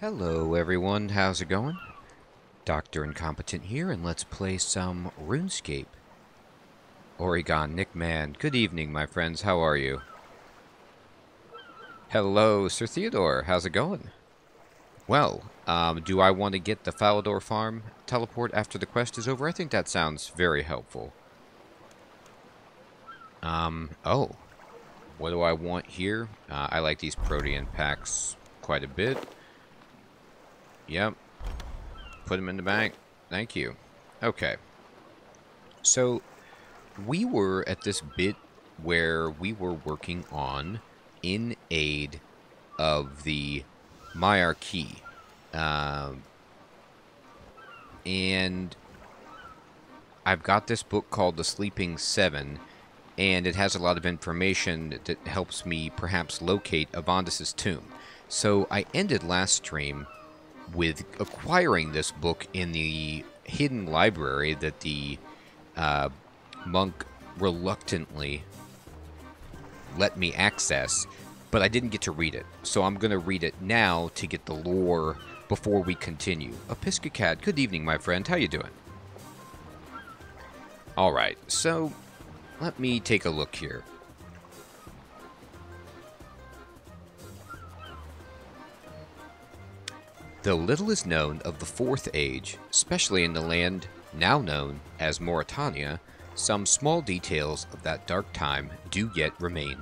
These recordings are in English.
Hello everyone, how's it going? Dr. Incompetent here, and let's play some RuneScape. Oregon Nickman, good evening my friends, how are you? Hello Sir Theodore, how's it going? Well, do I want to get the Falador farm teleport after the quest is over? I think that sounds very helpful. Oh. What do I want here? I like these Protean packs quite a bit. Yep. Put them in the bank. Thank you. Okay. So, we were at this bit where we were working on in aid of the Myreque. And I've got this book called The Sleeping Seven, and it has a lot of information that helps me perhaps locate Avandis' tomb. So I ended last stream with acquiring this book in the hidden library that the monk reluctantly let me access, but I didn't get to read it. So I'm going to read it now to get the lore before we continue. Episcocat, good evening, my friend. How you doing? Alright, so let me take a look here. Though little is known of the Fourth Age, especially in the land now known as Mauritania, some small details of that dark time do yet remain.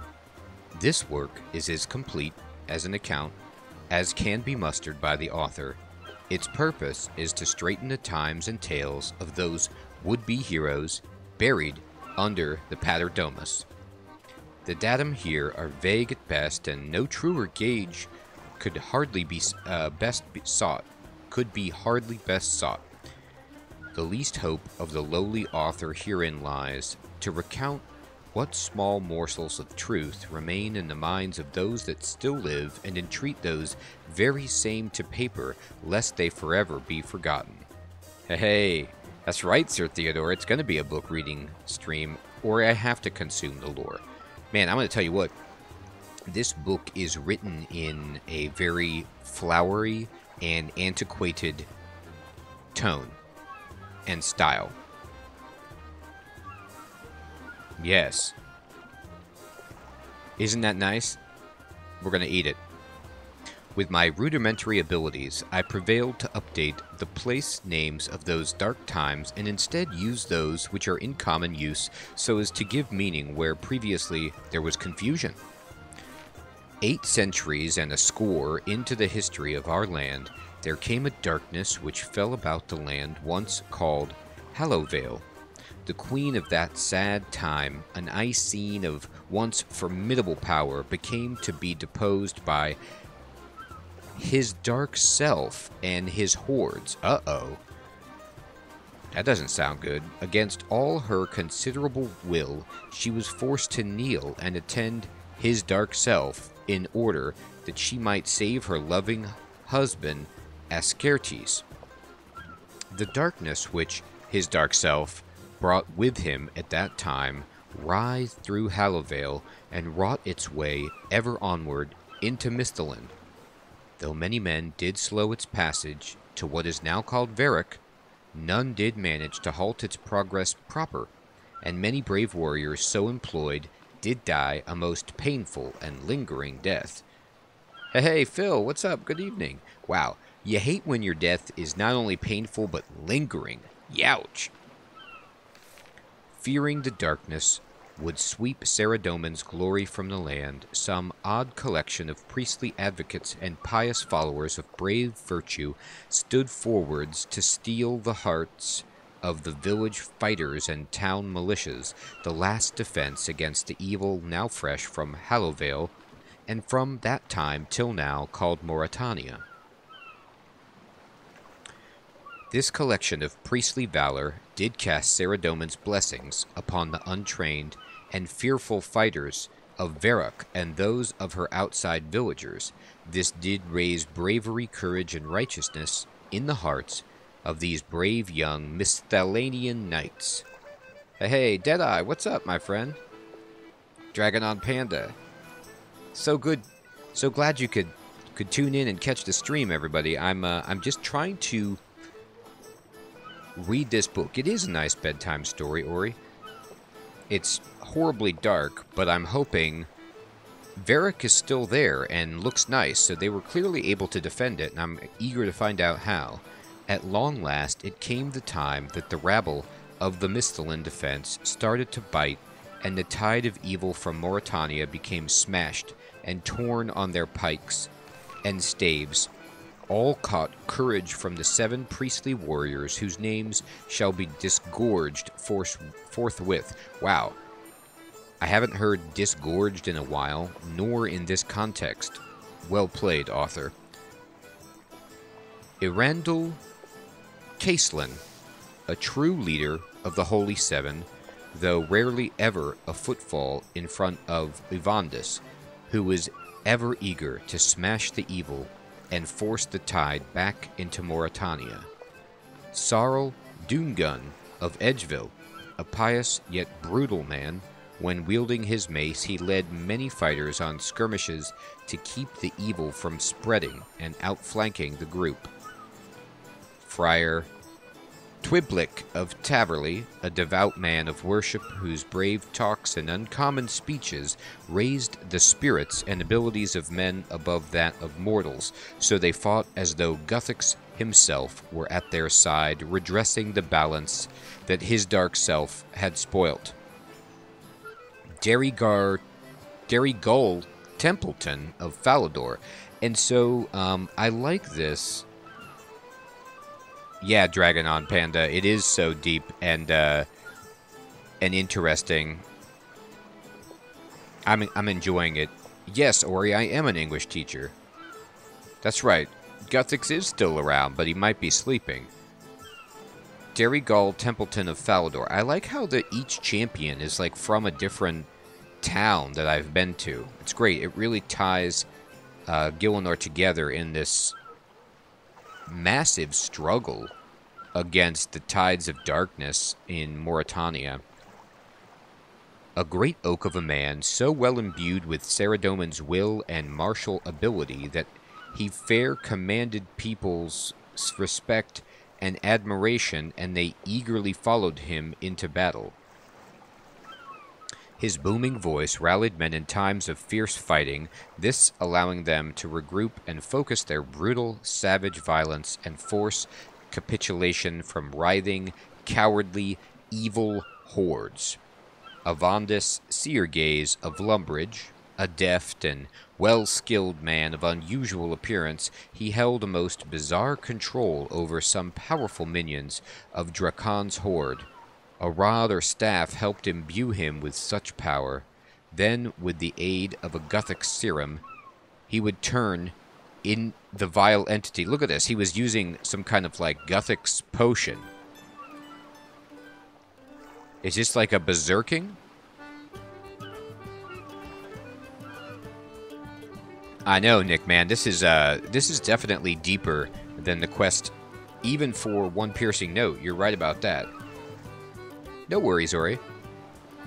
This work is as complete as an account as can be mustered by the author. Its purpose is to straighten the times and tales of those would-be heroes buried under the Paterdomus. The datum here are vague at best, and no truer gauge could hardly be best sought. The least hope of the lowly author herein lies to recount what small morsels of truth remain in the minds of those that still live, and entreat those very same to paper, lest they forever be forgotten. Hey, that's right, Sir Theodore. It's going to be a book reading stream, or I have to consume the lore. Man, I'm going to tell you what. This book is written in a very flowery and antiquated tone and style. Yes. Isn't that nice? We're going to eat it. With my rudimentary abilities, I prevailed to update the place names of those dark times and instead use those which are in common use so as to give meaning where previously there was confusion. 8 centuries and a score into the history of our land, there came a darkness which fell about the land once called Hallowvale. The queen of that sad time, an Icene of once formidable power, became to be deposed by his dark self and his hordes. Uh-oh. That doesn't sound good. Against all her considerable will, she was forced to kneel and attend his dark self in order that she might save her loving husband, Askertes. The darkness which his dark self brought with him at that time writhed through Hallowvale and wrought its way ever onward into Misthalin. Though many men did slow its passage to what is now called Verric, none did manage to halt its progress proper, and many brave warriors so employed did die a most painful and lingering death. Hey, Phil, what's up? Good evening. Wow, you hate when your death is not only painful but lingering. Youch! Fearing the darkness would sweep Saradomin's glory from the land, some odd collection of priestly advocates and pious followers of brave virtue stood forwards to steal the hearts of the village fighters and town militias, the last defense against the evil now fresh from Hallowvale, and from that time till now called Mauritania. This collection of priestly valor did cast Saradomin's blessings upon the untrained and fearful fighters of Verric and those of her outside villagers. This did raise bravery, courage, and righteousness in the hearts of these brave young Misthalanian knights. Hey, Deadeye, what's up, my friend? Dragon on Panda. So good. So glad you could could tune in and catch the stream, everybody. I'm just trying to read this book. It is a nice bedtime story, Ori. It's horribly dark, but I'm hoping Myreque is still there and looks nice, so they were clearly able to defend it, and I'm eager to find out how. At long last, it came the time that the rabble of the Misthalin defense started to bite, and the tide of evil from Mauritania became smashed and torn on their pikes and staves. All caught courage from the 7 priestly warriors whose names shall be disgorged forthwith. Wow. I haven't heard disgorged in a while, nor in this context. Well played, author. Irandel Caslin, a true leader of the Holy Seven, though rarely ever a footfall in front of Ivandis, who was ever eager to smash the evil and force the tide back into Mauritania. Sarl Dungun of Edgeville, a pious yet brutal man. When wielding his mace, he led many fighters on skirmishes to keep the evil from spreading and outflanking the group. Friar Twiblick of Taverley, a devout man of worship whose brave talks and uncommon speeches raised the spirits and abilities of men above that of mortals, so they fought as though Guthix himself were at their side, redressing the balance that his dark self had spoilt. Derrygull Templeton of Falador. And so, I like this. Yeah, Dragonon Panda, it is so deep and interesting. I'm enjoying it. Yes, Ori, I am an English teacher. That's right. Guthix is still around, but he might be sleeping. Derrygull Templeton of Falador. I like how each champion is like from a different town that I've been to. It's great. It really ties Gielinor together in this massive struggle against the tides of darkness in Mauritania. A great oak of a man, so well imbued with Saradomin's will and martial ability that he fair commanded people's respect and admiration, and they eagerly followed him into battle. His booming voice rallied men in times of fierce fighting, this allowing them to regroup and focus their brutal, savage violence and force capitulation from writhing, cowardly, evil hordes. Avandis Seergaze of Lumbridge, a deft and well-skilled man of unusual appearance, he held a most bizarre control over some powerful minions of Drakon's horde. A rod or staff helped imbue him with such power. Then, with the aid of a Guthix serum, he would turn in the vile entity. Look at this. He was using some kind of, like, Guthix potion. Is this like a berserking? I know, Nick, man. This is definitely deeper than the quest, even for one piercing note. You're right about that. No worries, Ori.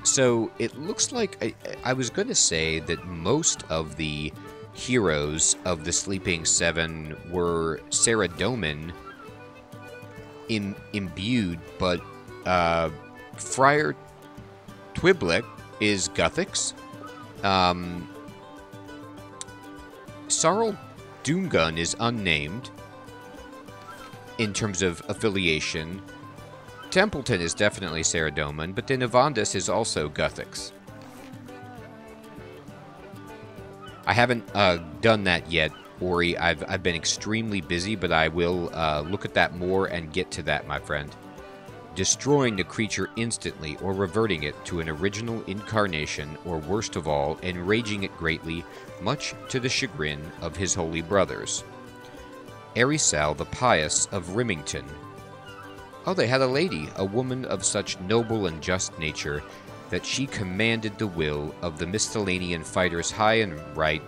So, it looks like... I was going to say that most of the heroes of the Sleeping Seven were Saradomin imbued, but Friar Twiblick is Guthix. Sarl Dungun is unnamed in terms of affiliation. Templeton is definitely Saradomin, but then Avandis is also Guthix. I haven't done that yet, Ori. I've been extremely busy, but I will look at that more and get to that, my friend. Destroying the creature instantly or reverting it to an original incarnation, or worst of all, enraging it greatly, much to the chagrin of his holy brothers. Erisal the Pious of Rimington. Oh, they had a lady, a woman of such noble and just nature, that she commanded the will of the Misthalanian fighters high and right,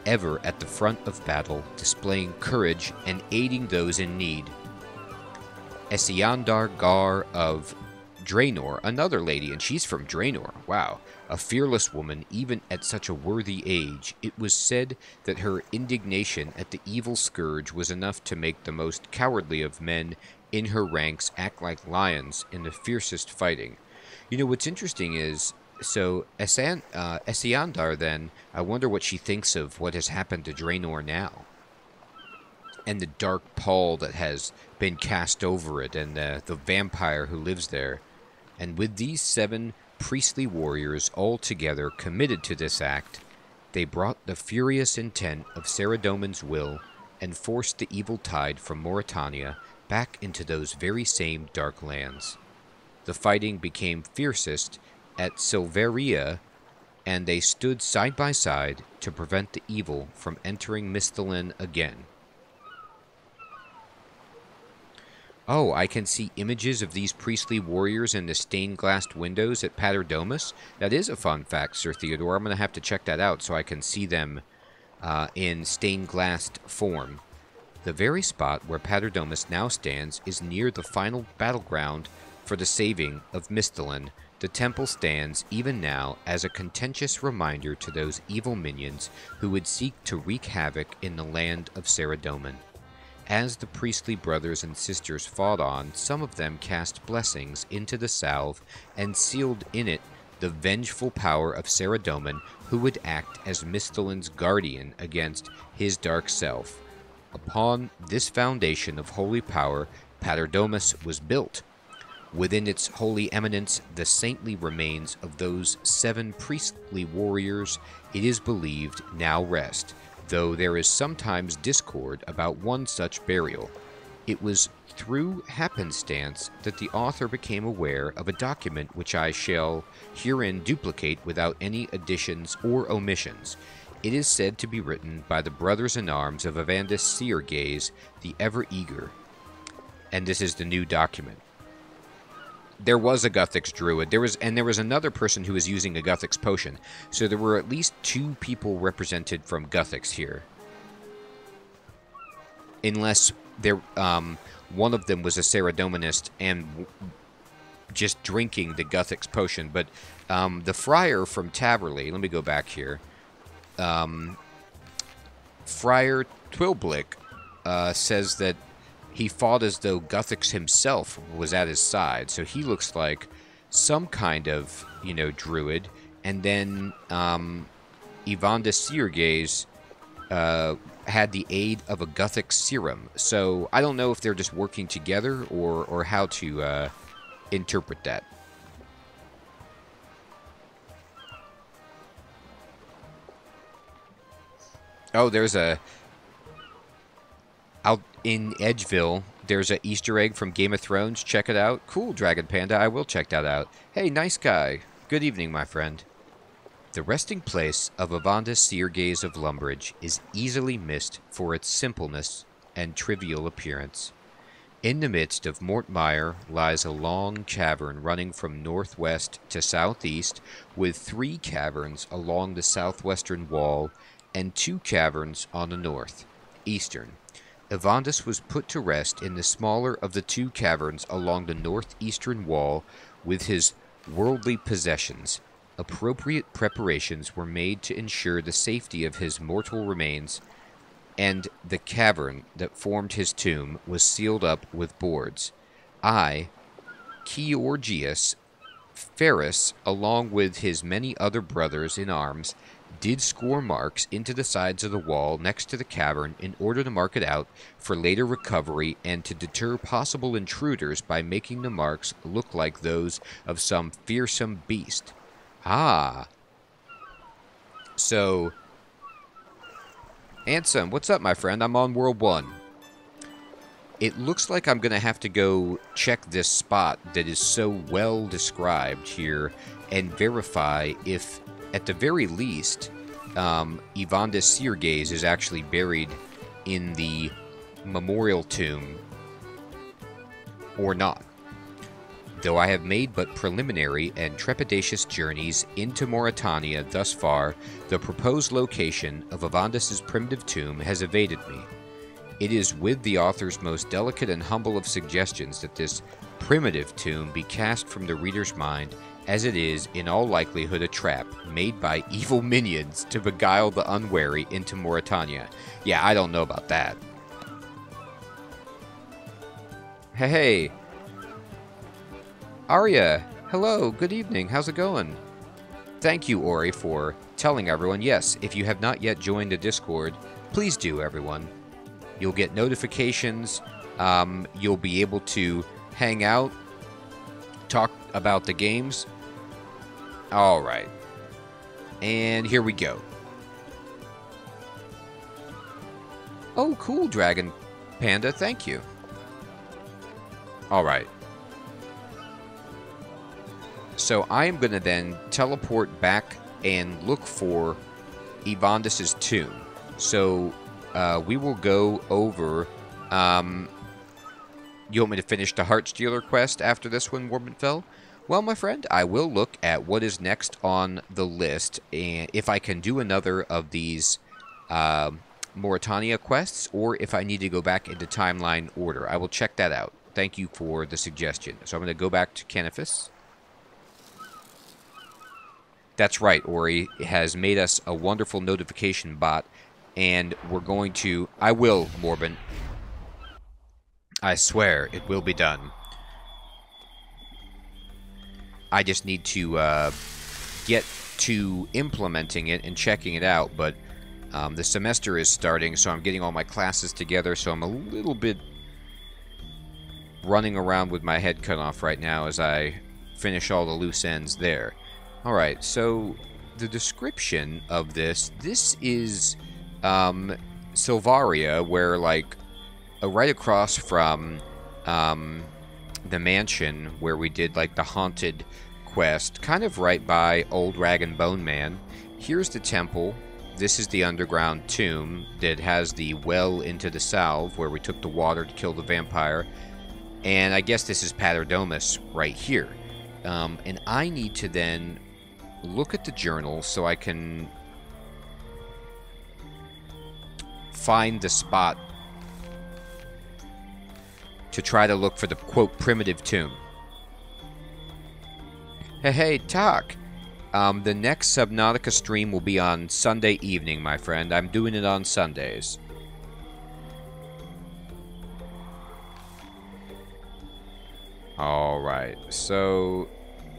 ever at the front of battle, displaying courage and aiding those in need. Esiandar Gar of Draenor, another lady, and she's from Draenor. Wow. A fearless woman, even at such a worthy age. It was said that her indignation at the evil scourge was enough to make the most cowardly of men in her ranks act like lions in the fiercest fighting. You know, what's interesting is, so Esiandar then, I wonder what she thinks of what has happened to Draenor now. And the dark pall that has been cast over it, and the vampire who lives there. And with these 7 priestly warriors all together committed to this act, they brought the furious intent of Saradomin's will and forced the evil tide from Mauritania back into those very same dark lands. The fighting became fiercest at Silveria, and they stood side by side to prevent the evil from entering Misthalin again. Oh, I can see images of these priestly warriors in the stained-glassed windows at Paterdomus. That is a fun fact, Sir Theodore. I'm going to have to check that out so I can see them in stained-glassed form. The very spot where Paterdomus now stands is near the final battleground for the saving of Misthalin. The temple stands, even now, as a contentious reminder to those evil minions who would seek to wreak havoc in the land of Saradomin. As the priestly brothers and sisters fought on, some of them cast blessings into the salve and sealed in it the vengeful power of Saradomin, who would act as Misthalin's guardian against his dark self. Upon this foundation of holy power, Paterdomus was built. Within its holy eminence, the saintly remains of those 7 priestly warriors, it is believed, now rest, though there is sometimes discord about one such burial. It was through happenstance that the author became aware of a document which I shall herein duplicate without any additions or omissions. It is said to be written by the brothers-in-arms of Avandis Seergaze, the Ever-Eager. And this is the new document. There was a Guthix druid. There was another person who was using a Guthix potion. So there were at least 2 people represented from Guthix here. Unless there, one of them was a Saradominist and just drinking the Guthix potion. But the friar from Taverley, let me go back here. Friar Twilblick says that he fought as though Guthix himself was at his side, so he looks like some kind of, druid. And then Avandis Seergaze had the aid of a Guthix serum. So I don't know if they're just working together or how to interpret that. Oh, there's out in Edgeville, there's an Easter egg from Game of Thrones. Check it out. Cool, Dragon Panda. I will check that out. Hey, nice guy. Good evening, my friend. The resting place of Avandis Seergaze of Lumbridge is easily missed for its simpleness and trivial appearance. In the midst of Mortmire lies a long cavern running from northwest to southeast, with 3 caverns along the southwestern wall and 2 caverns on the northeastern. Avandis was put to rest in the smaller of the 2 caverns along the northeastern wall with his worldly possessions. Appropriate preparations were made to ensure the safety of his mortal remains, and the cavern that formed his tomb was sealed up with boards. I, Georgius Ferris, along with his many other brothers in arms, did score marks into the sides of the wall next to the cavern in order to mark it out for later recovery and to deter possible intruders by making the marks look like those of some fearsome beast. Ah. So, Ansem, what's up, my friend? I'm on World 1. It looks like I'm going to have to go check this spot that is so well described here and verify if, at the very least, Avandis Seergaze is actually buried in the memorial tomb or not. Though I have made but preliminary and trepidatious journeys into Mauritania thus far, the proposed location of Avandis' primitive tomb has evaded me. It is with the author's most delicate and humble of suggestions that this primitive tomb be cast from the reader's mind, as it is, in all likelihood, a trap made by evil minions to beguile the unwary into Mauritania. Yeah, I don't know about that. Hey, Arya, hello, good evening, how's it going? Thank you, Ori, for telling everyone. Yes, if you have not yet joined the Discord, please do, everyone. You'll get notifications, you'll be able to hang out, talk about the games. Alright. And here we go. Oh, cool, Dragon Panda, thank you. Alright. So I am going to then teleport back and look for Evandis' tomb. So we will go over... you want me to finish the Heartstealer quest after this one, Warbenfell? Well, my friend, I will look at what is next on the list, and if I can do another of these Mauritania quests, or if I need to go back into timeline order. I will check that out. Thank you for the suggestion. So I'm going to go back to Canifis. That's right, Ori has made us a wonderful notification bot, and we're going to... I will, Morbin. I swear it will be done. I just need to get to implementing it and checking it out, but the semester is starting, so I'm getting all my classes together, so I'm a little bit running around with my head cut off right now as I finish all the loose ends there. Alright, so the description of this is Silvaria, where, like, right across from the mansion where we did, like, the haunted quest, kind of right by Old Rag and Bone Man. Here's the temple. This is the underground tomb that has the well into the salve where we took the water to kill the vampire. And I guess this is Paterdomus right here. And I need to then look at the journal so I can find the spot to try to look for the, quote, primitive tomb. Hey, Tak. The next Subnautica stream will be on Sunday evening, my friend. I'm doing it on Sundays. Alright, so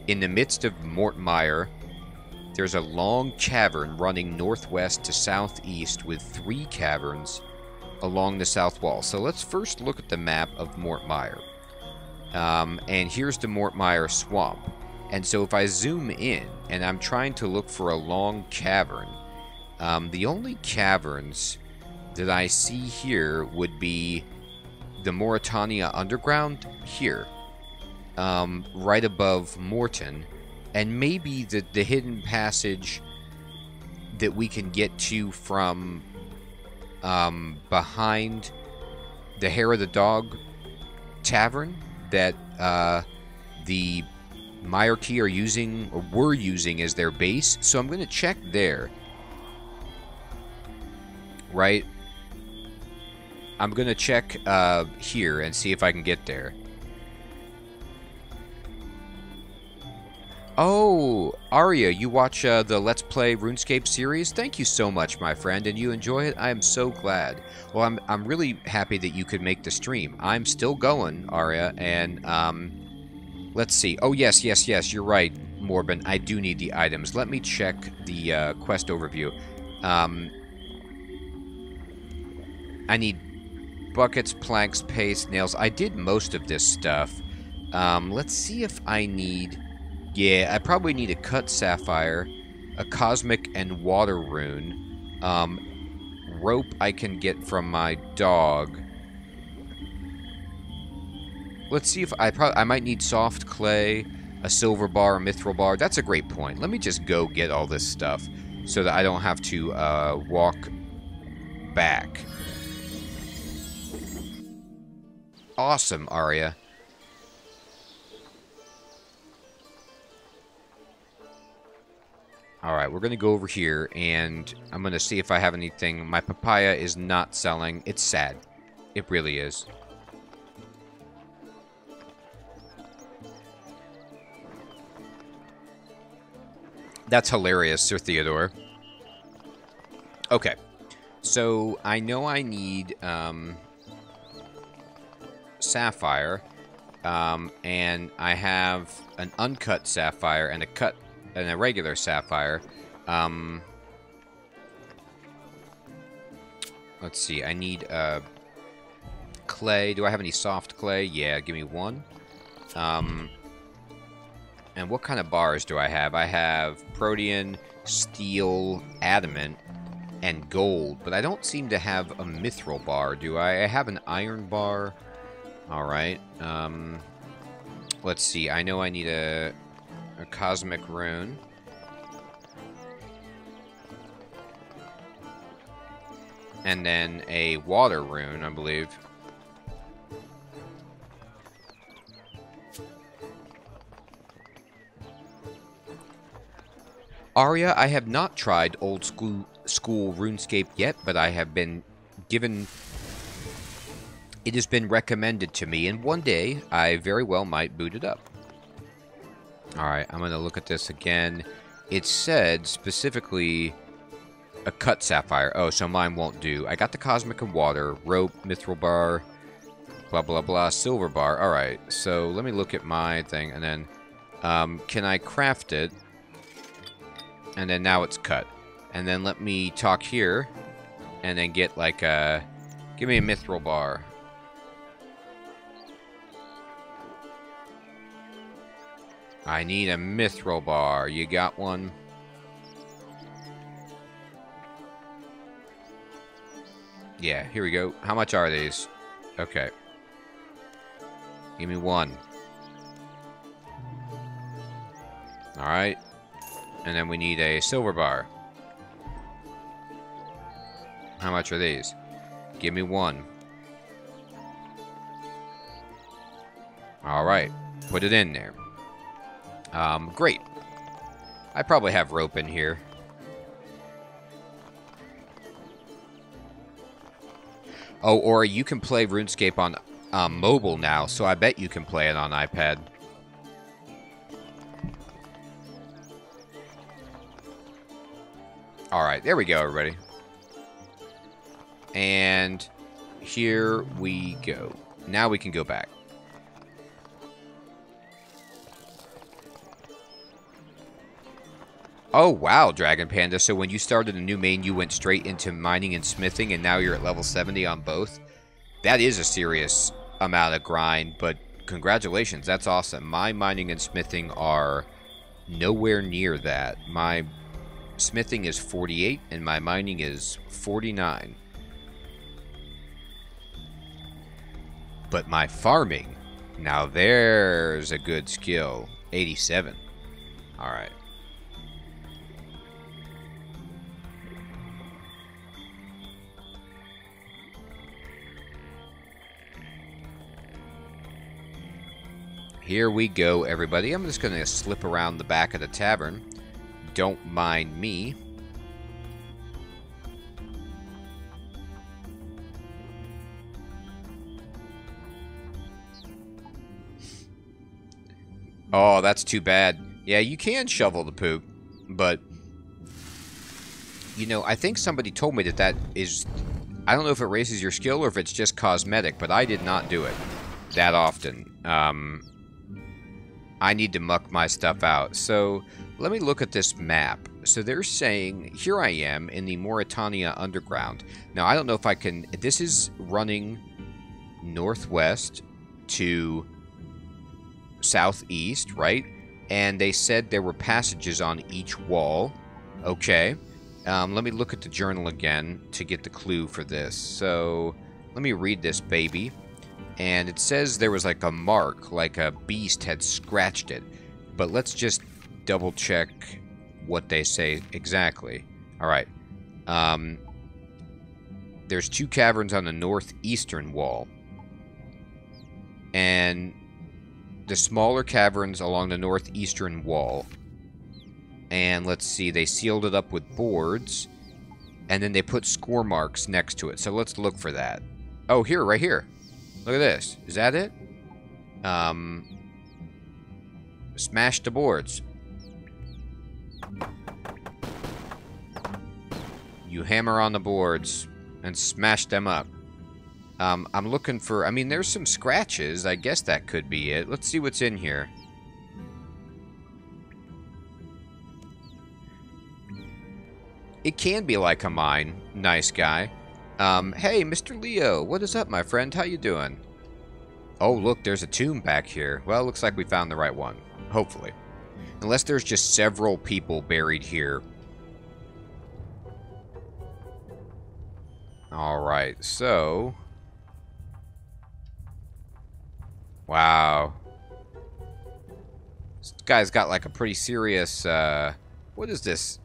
in the midst of Mortmire, there's a long cavern running northwest to southeast with 3 caverns along the south wall. So let's first look at the map of Mortmire. And here's the Mortmire swamp. And so if I zoom in, and I'm trying to look for a long cavern, the only caverns that I see here would be the Mauritania Underground here, right above Morton, and maybe the hidden passage that we can get to from behind the Hair of the Dog Tavern that the Myreque are using, or were using, as their base. So I'm going to check there. Right? I'm going to check here and see if I can get there. Oh, Arya, you watch the Let's Play RuneScape series? Thank you so much, my friend, and you enjoy it? I am so glad. Well, I'm really happy that you could make the stream. I'm still going, Arya, and let's see. Oh, yes, you're right, Morbin. I do need the items. Let me check the quest overview. I need buckets, planks, paste, nails. I did most of this stuff. Let's see if I need... Yeah, I probably need a cut sapphire, a cosmic and water rune, rope I can get from my dog. Let's see if I might need soft clay, a silver bar, a mithril bar. That's a great point. Let me just go get all this stuff so that I don't have to walk back. Awesome, Arya. Alright, we're going to go over here, and I'm going to see if I have anything. My papaya is not selling. It's sad. It really is. That's hilarious, Sir Theodore. Okay. So, I know I need, sapphire. And I have an uncut sapphire and a regular sapphire. Let's see. I need clay. Do I have any soft clay? Yeah, give me one. And what kind of bars do I have? I have protean, steel, adamant, and gold. But I don't seem to have a mithril bar, do I? I have an iron bar. Alright, let's see, I know I need a cosmic rune. And then a water rune, I believe. Arya, I have not tried old school RuneScape yet, but I have been given... It has been recommended to me, and one day I very well might boot it up. Alright, I'm going to look at this again. It said specifically a cut sapphire. Oh, so mine won't do. I got the cosmic and water, rope, mithril bar, blah, blah, blah, silver bar. Alright, so let me look at my thing, and then can I craft it? And then now it's cut. And then let me talk here, and then get like a... Give me a mithril bar. I need a mithril bar. You got one? Yeah, here we go. How much are these? Okay. Give me one. Alright. And then we need a silver bar. How much are these? Give me one. Alright. Put it in there. Great. I probably have rope in here. Oh, or you can play RuneScape on mobile now, so I bet you can play it on iPad. Alright, there we go, everybody. And here we go. Now we can go back. Oh, wow, Dragon Panda. So when you started a new main, you went straight into mining and smithing, and now you're at level 70 on both? That is a serious amount of grind, but congratulations. That's awesome. My mining and smithing are nowhere near that. My smithing is 48, and my mining is 49. But my farming, now there's a good skill. 87. Alright. Here we go, everybody. I'm just going to slip around the back of the tavern. Don't mind me. Oh, that's too bad. Yeah, you can shovel the poop, but... You know, I think somebody told me that that is... I don't know if it raises your skill or if it's just cosmetic, but I did not do it that often. I need to muck my stuff out. So let me look at this map. So they're saying, here I am in the Mauritania Underground. Now, I don't know if I can... This is running northwest to southeast, right? And they said there were passages on each wall. Okay. Let me look at the journal again to get the clue for this. So let me read this baby. And it says there was like a mark, like a beast had scratched it. But let's just double check what they say exactly. Alright. There's 2 caverns on the northeastern wall. And the smaller caverns along the northeastern wall. And let's see, they sealed it up with boards. And then they put score marks next to it. So let's look for that. Oh, here, right here. Look at this. Is that it? Smash the boards. You hammer on the boards and smash them up. I'm looking for... I mean, there's some scratches. I guess that could be it. Let's see what's in here. It can be like a mine. Nice guy. Hey, Mr. Leo. What is up, my friend? How you doing? Oh, look, there's a tomb back here. Well, looks like we found the right one. Hopefully. Unless there's just several people buried here. Alright, so... Wow. This guy's got like a pretty serious, what is this?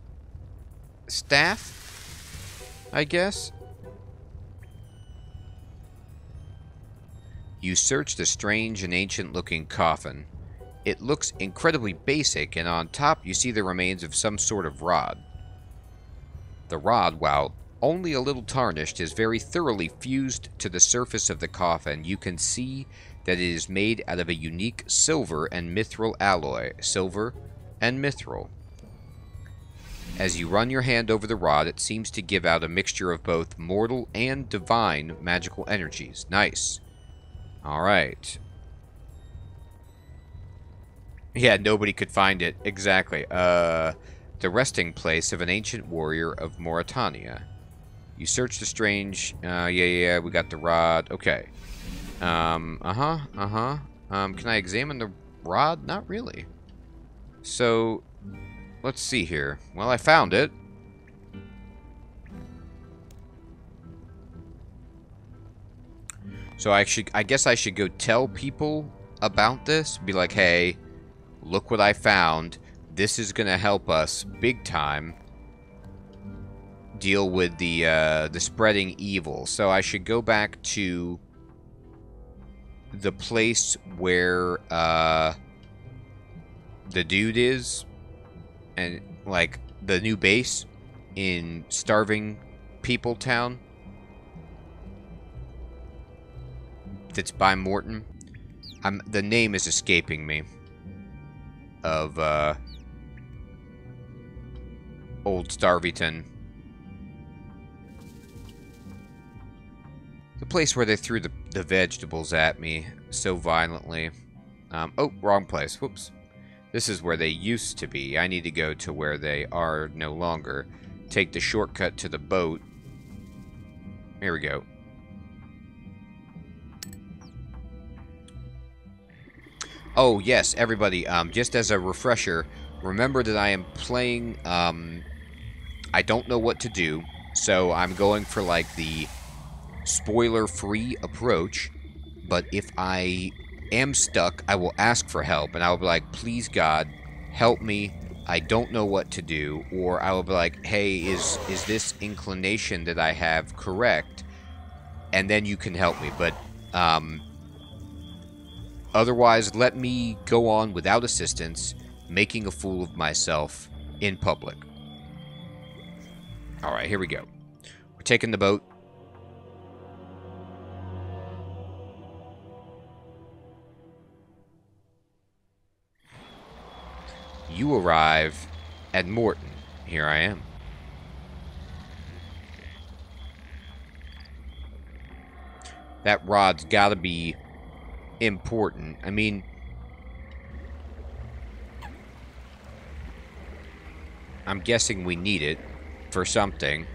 Staff? I guess? You search the strange and ancient-looking coffin. It looks incredibly basic, and on top you see the remains of some sort of rod. The rod, while only a little tarnished, is very thoroughly fused to the surface of the coffin. You can see that it is made out of a unique silver and mithril alloy. Silver and mithril. As you run your hand over the rod, it seems to give out a mixture of both mortal and divine magical energies. Nice. Alright. Yeah, nobody could find it. Exactly. The resting place of an ancient warrior of Mauritania. You search the strange... yeah, we got the rod. Okay. Can I examine the rod? Not really. So, let's see here. Well, I found it. So I guess I should go tell people about this. Be like, hey, look what I found. This is gonna help us big time deal with the spreading evil. So I should go back to the place where the dude is, and like the new base in Starving People Town that's by Morton. The name is escaping me of Old Starvyton. The place where they threw the vegetables at me so violently. Oh, wrong place. Whoops. This is where they used to be. I need to go to where they are no longer. Take the shortcut to the boat. Here we go. Oh, yes, everybody. Just as a refresher, remember that I am playing... I don't know what to do, so I'm going for, like, the spoiler-free approach, but if I am stuck, I will ask for help, and I will be like, please God, help me, I don't know what to do, or I will be like, hey, is this inclination that I have correct, and then you can help me, but, otherwise, let me go on without assistance, making a fool of myself in public. Alright, here we go. We're taking the boat. You arrive at Morton. Here I am. That rod's gotta be important. I mean, I'm guessing we need it for something.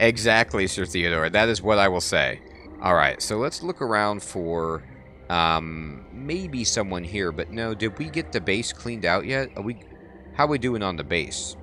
Exactly, Sir Theodore. That is what I will say. Alright, so let's look around for maybe someone here, but no, did we get the base cleaned out yet? How are we doing on the base?